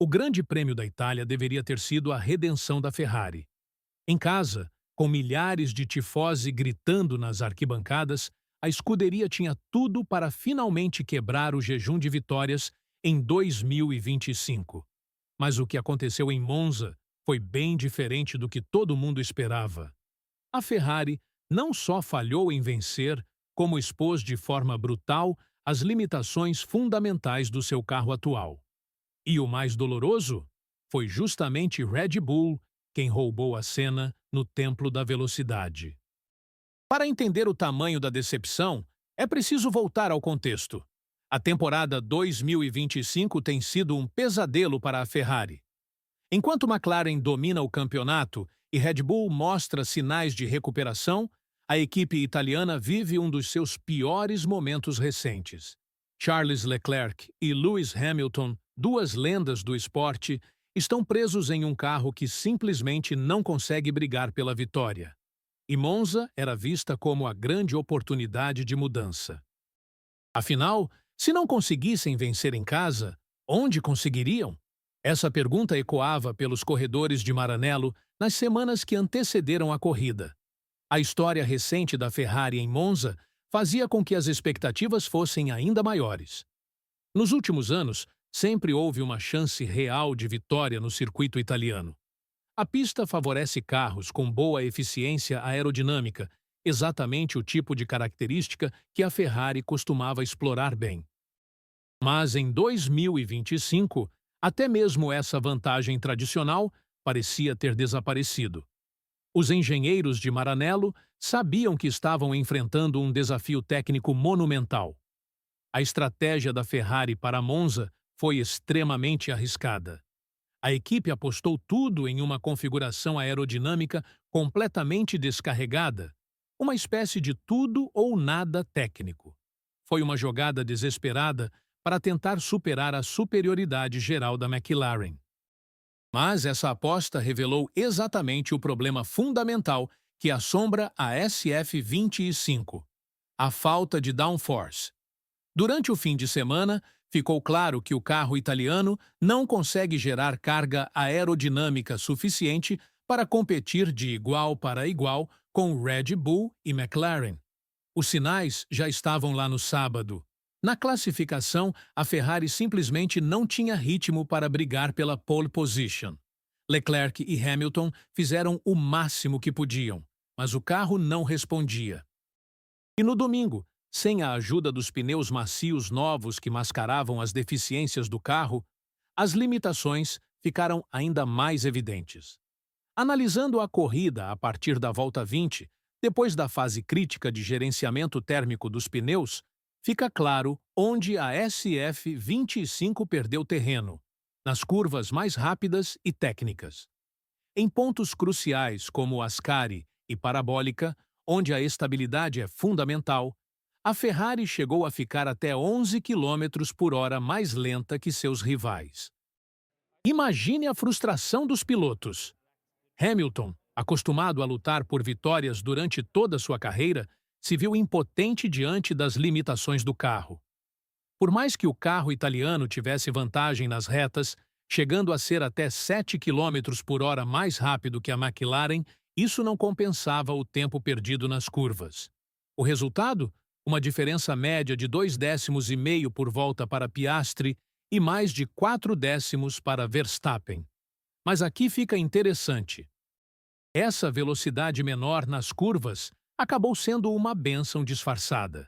O Grande Prêmio da Itália deveria ter sido a redenção da Ferrari. Em casa, com milhares de tifose gritando nas arquibancadas, a escuderia tinha tudo para finalmente quebrar o jejum de vitórias em 2025. Mas o que aconteceu em Monza foi bem diferente do que todo mundo esperava. A Ferrari não só falhou em vencer, como expôs de forma brutal as limitações fundamentais do seu carro atual. E o mais doloroso? Foi justamente Red Bull quem roubou a cena no Templo da Velocidade. Para entender o tamanho da decepção, é preciso voltar ao contexto. A temporada 2025 tem sido um pesadelo para a Ferrari. Enquanto McLaren domina o campeonato e Red Bull mostra sinais de recuperação, a equipe italiana vive um dos seus piores momentos recentes. Charles Leclerc e Lewis Hamilton, duas lendas do esporte, estão presos em um carro que simplesmente não consegue brigar pela vitória. E Monza era vista como a grande oportunidade de mudança. Afinal, se não conseguissem vencer em casa, onde conseguiriam? Essa pergunta ecoava pelos corredores de Maranello nas semanas que antecederam a corrida. A história recente da Ferrari em Monza fazia com que as expectativas fossem ainda maiores. Nos últimos anos, sempre houve uma chance real de vitória no circuito italiano. A pista favorece carros com boa eficiência aerodinâmica, exatamente o tipo de característica que a Ferrari costumava explorar bem. Mas em 2025, até mesmo essa vantagem tradicional parecia ter desaparecido. Os engenheiros de Maranello sabiam que estavam enfrentando um desafio técnico monumental. A estratégia da Ferrari para Monza foi extremamente arriscada. A equipe apostou tudo em uma configuração aerodinâmica completamente descarregada, uma espécie de tudo ou nada técnico. Foi uma jogada desesperada para tentar superar a superioridade geral da McLaren. Mas essa aposta revelou exatamente o problema fundamental que assombra a SF25: a falta de downforce. Durante o fim de semana, ficou claro que o carro italiano não consegue gerar carga aerodinâmica suficiente para competir de igual para igual com Red Bull e McLaren. Os sinais já estavam lá no sábado. Na classificação, a Ferrari simplesmente não tinha ritmo para brigar pela pole position. Leclerc e Hamilton fizeram o máximo que podiam, mas o carro não respondia. E no domingo, sem a ajuda dos pneus macios novos que mascaravam as deficiências do carro, as limitações ficaram ainda mais evidentes. Analisando a corrida a partir da volta 20, depois da fase crítica de gerenciamento térmico dos pneus, fica claro onde a SF25 perdeu terreno, nas curvas mais rápidas e técnicas. Em pontos cruciais como Ascari e Parabólica, onde a estabilidade é fundamental, a Ferrari chegou a ficar até 11 km por hora mais lenta que seus rivais. Imagine a frustração dos pilotos. Hamilton, acostumado a lutar por vitórias durante toda sua carreira, se viu impotente diante das limitações do carro. Por mais que o carro italiano tivesse vantagem nas retas, chegando a ser até 7 km por hora mais rápido que a McLaren, isso não compensava o tempo perdido nas curvas. O resultado? Uma diferença média de 2,5 décimos por volta para Piastri e mais de 4 décimos para Verstappen. Mas aqui fica interessante. Essa velocidade menor nas curvas acabou sendo uma bênção disfarçada.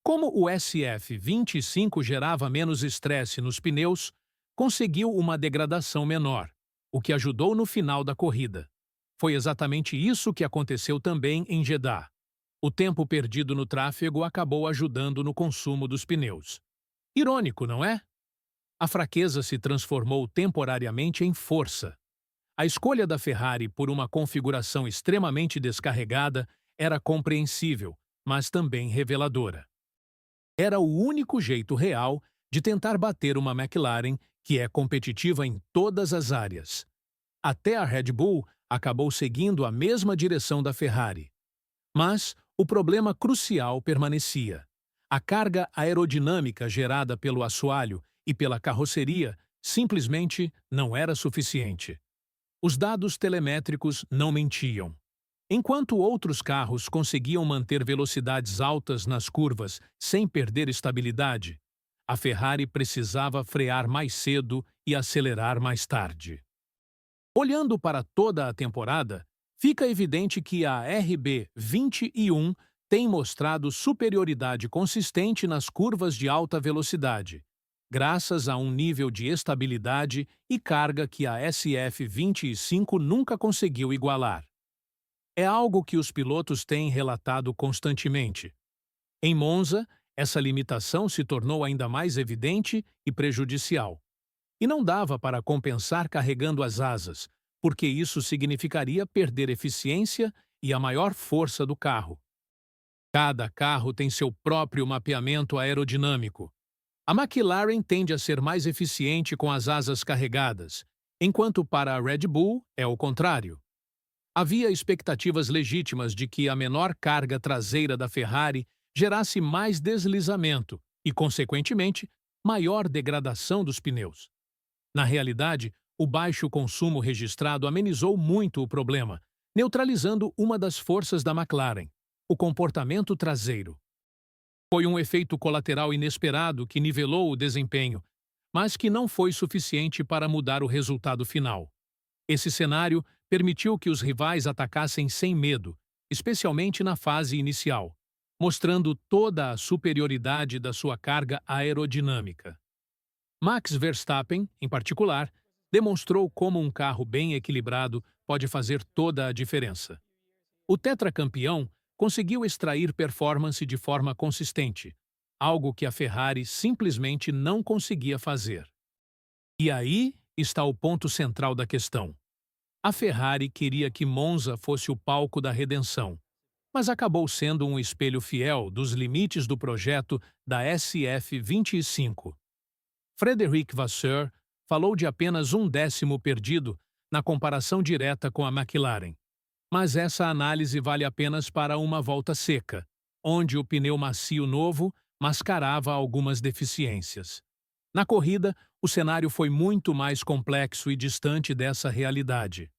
Como o SF25 gerava menos estresse nos pneus, conseguiu uma degradação menor, o que ajudou no final da corrida. Foi exatamente isso que aconteceu também em Jeddah. O tempo perdido no tráfego acabou ajudando no consumo dos pneus. Irônico, não é? A fraqueza se transformou temporariamente em força. A escolha da Ferrari por uma configuração extremamente descarregada era compreensível, mas também reveladora. Era o único jeito real de tentar bater uma McLaren que é competitiva em todas as áreas. Até a Red Bull acabou seguindo a mesma direção da Ferrari. Mas o problema crucial permanecia. A carga aerodinâmica gerada pelo assoalho e pela carroceria simplesmente não era suficiente. Os dados telemétricos não mentiam. Enquanto outros carros conseguiam manter velocidades altas nas curvas sem perder estabilidade, a Ferrari precisava frear mais cedo e acelerar mais tarde. Olhando para toda a temporada, fica evidente que a RB21 tem mostrado superioridade consistente nas curvas de alta velocidade, graças a um nível de estabilidade e carga que a SF25 nunca conseguiu igualar. É algo que os pilotos têm relatado constantemente. Em Monza, essa limitação se tornou ainda mais evidente e prejudicial. E não dava para compensar carregando as asas, porque isso significaria perder eficiência e a maior força do carro. Cada carro tem seu próprio mapeamento aerodinâmico. A McLaren tende a ser mais eficiente com as asas carregadas, enquanto para a Red Bull é o contrário. Havia expectativas legítimas de que a menor carga traseira da Ferrari gerasse mais deslizamento e, consequentemente, maior degradação dos pneus. Na realidade, o baixo consumo registrado amenizou muito o problema, neutralizando uma das forças da McLaren, o comportamento traseiro. Foi um efeito colateral inesperado que nivelou o desempenho, mas que não foi suficiente para mudar o resultado final. Esse cenário permitiu que os rivais atacassem sem medo, especialmente na fase inicial, mostrando toda a superioridade da sua carga aerodinâmica. Max Verstappen, em particular, demonstrou como um carro bem equilibrado pode fazer toda a diferença. O tetracampeão conseguiu extrair performance de forma consistente, algo que a Ferrari simplesmente não conseguia fazer. E aí está o ponto central da questão. A Ferrari queria que Monza fosse o palco da redenção, mas acabou sendo um espelho fiel dos limites do projeto da SF25. Frédéric Vasseur falou de apenas 1/10 perdido na comparação direta com a McLaren. Mas essa análise vale apenas para uma volta seca, onde o pneu macio novo mascarava algumas deficiências. Na corrida, o cenário foi muito mais complexo e distante dessa realidade.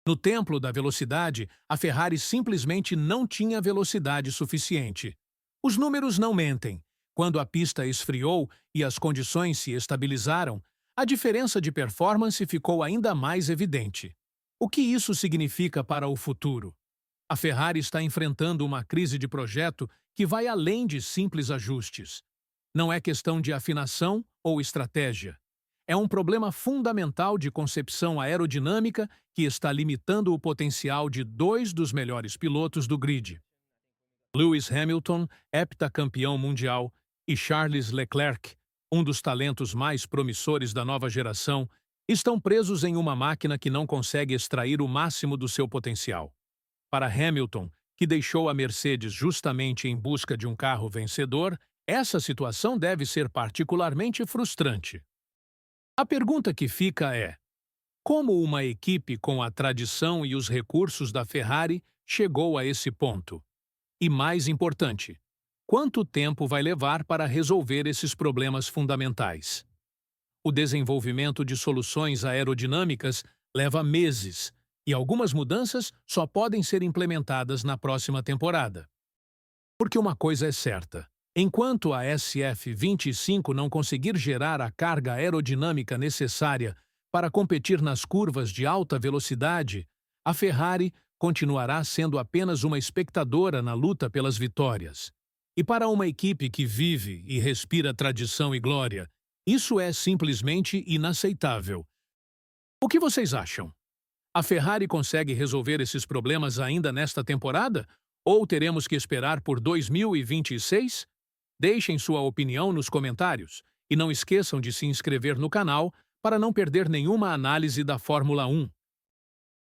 No templo da velocidade, a Ferrari simplesmente não tinha velocidade suficiente. Os números não mentem. Quando a pista esfriou e as condições se estabilizaram, a diferença de performance ficou ainda mais evidente. O que isso significa para o futuro? A Ferrari está enfrentando uma crise de projeto que vai além de simples ajustes. Não é questão de afinação ou estratégia. É um problema fundamental de concepção aerodinâmica que está limitando o potencial de dois dos melhores pilotos do grid. Lewis Hamilton, heptacampeão mundial, e Charles Leclerc, um dos talentos mais promissores da nova geração, estão presos em uma máquina que não consegue extrair o máximo do seu potencial. Para Hamilton, que deixou a Mercedes justamente em busca de um carro vencedor, essa situação deve ser particularmente frustrante. A pergunta que fica é: como uma equipe com a tradição e os recursos da Ferrari chegou a esse ponto? E mais importante, quanto tempo vai levar para resolver esses problemas fundamentais? O desenvolvimento de soluções aerodinâmicas leva meses, e algumas mudanças só podem ser implementadas na próxima temporada. Porque uma coisa é certa: enquanto a SF25 não conseguir gerar a carga aerodinâmica necessária para competir nas curvas de alta velocidade, a Ferrari continuará sendo apenas uma espectadora na luta pelas vitórias. E para uma equipe que vive e respira tradição e glória, isso é simplesmente inaceitável. O que vocês acham? A Ferrari consegue resolver esses problemas ainda nesta temporada? Ou teremos que esperar por 2026? Deixem sua opinião nos comentários e não esqueçam de se inscrever no canal para não perder nenhuma análise da Fórmula 1.